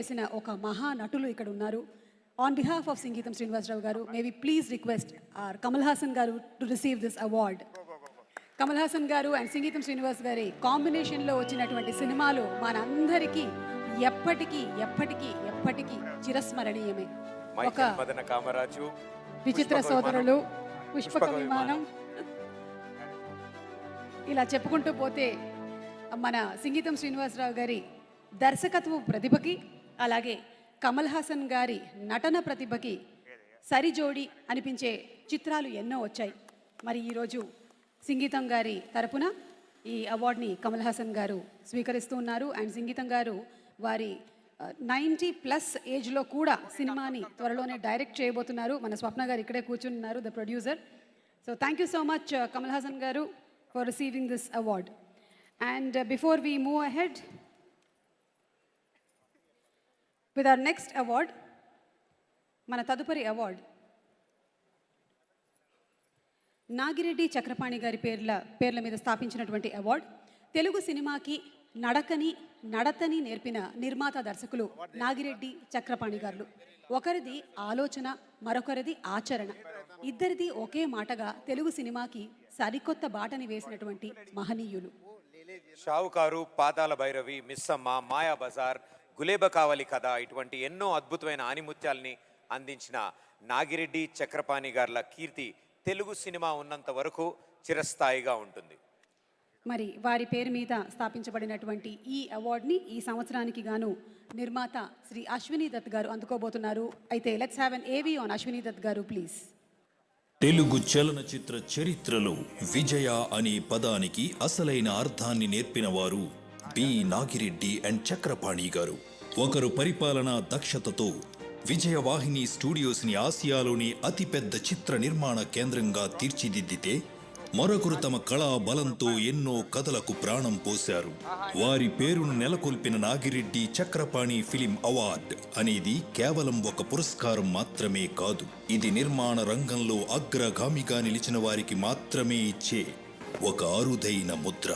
చేసిన ఒక మహా నటులు ఇక్కడ ఉన్నారు. On behalf of Sangeetham Srinivasa Rao garu, may we please request our Kamal Haasan garu to receive this award. Kamal Haasan garu and సంగీతం శ్రీనివాస్ గారి కాంబినేషన్లో వచ్చినటువంటి సినిమాలు మనందరికీ ఎప్పటికీ ఎప్పటికీ ఎప్పటికీ చిరస్మరణీయమే. ఒక కామరాజు, విచిత్ర సోదరులు, పుష్పక విమానం, ఇలా చెప్పుకుంటూ పోతే మన సంగీతం శ్రీనివాసరావు గారి దర్శకత్వ ప్రతిభకి, అలాగే కమల్ హాసన్ గారి నటన ప్రతిభకి సరిజోడి అనిపించే చిత్రాలు ఎన్నో వచ్చాయి. మరి ఈరోజు సంగీతం గారి తరపున ఈ అవార్డుని కమల్ హాసన్ గారు స్వీకరిస్తూ ఉన్నారు. అండ్ సంగీతం గారు వారి 90+ ఏజ్లో కూడా సినిమాని త్వరలోనే డైరెక్ట్ చేయబోతున్నారు. మన స్వప్న గారు ఇక్కడే కూర్చున్నారు, the producer. So thank you so much Kamal Haasan garu for receiving this award. And before we move ahead with our next award, మన తదుపరి అవార్డ్ నాగిరెడ్డి చక్రపాణి గారి పేర్ల మీద స్థాపించినటువంటి అవార్డ్. తెలుగు సినిమాకి నడతని నేర్పిన నిర్మాత దర్శకులు నాగిరెడ్డి చక్రపాణి గారు. ఒకరిది ఆలోచన, మరొకరిది ఆచరణ. ఇద్దరిది ఒకే మాటగా తెలుగు సినిమాకి సరికొత్త బాటని వేసినటువంటి మహనీయులు. షావుకారు, పాతాల భైరవి, మిస్సమ్మ, మాయా బజార్, గులేబ కావలి కథ, ఇటువంటి ఎన్నో అద్భుతమైన ఆనిముత్యాల్ని అందించిన నాగిరెడ్డి చక్రపాణి గార్ల కీర్తి తెలుగు సినిమా ఉన్నంత వరకు చిరస్థాయిగా ఉంటుంది. మరి వారి పేరు మీద స్థాపించబడినటువంటి ఈ అవార్డుని ఈ సంవత్సరానికి గాను నిర్మాత శ్రీ అశ్విని దత్ గారు అందుకోబోతున్నారు. అయితే లెట్స్ హ్యావ్ ఎన్ ఏవి ఆన్ అశ్విని దత్ గారు ప్లీజ్. తెలుగు చలనచిత్ర చరిత్రలో విజయ అనే పదానికి అసలైన అర్థాన్ని నేర్పిన వారు బి నాగిరెడ్డి అండ్ చక్రపాణి గారు. ఒకరు పరిపాలనా దక్షతతో విజయవాహిని స్టూడియోస్ని ఆసియాలోని అతిపెద్ద చిత్ర నిర్మాణ కేంద్రంగా తీర్చిదిద్దితే, మరొకరు తమ కళా బలంతో ఎన్నో కథలకు ప్రాణం పోశారు. వారి పేరును నెలకొల్పిన నాగిరెడ్డి చక్రపాణి ఫిలిం అవార్డ్ అనేది కేవలం ఒక పురస్కారం మాత్రమే కాదు. ఇది నిర్మాణ రంగంలో అగ్రగామిగా నిలిచిన వారికి మాత్రమే ఇచ్చే ఒక అరుదైన ముద్ర.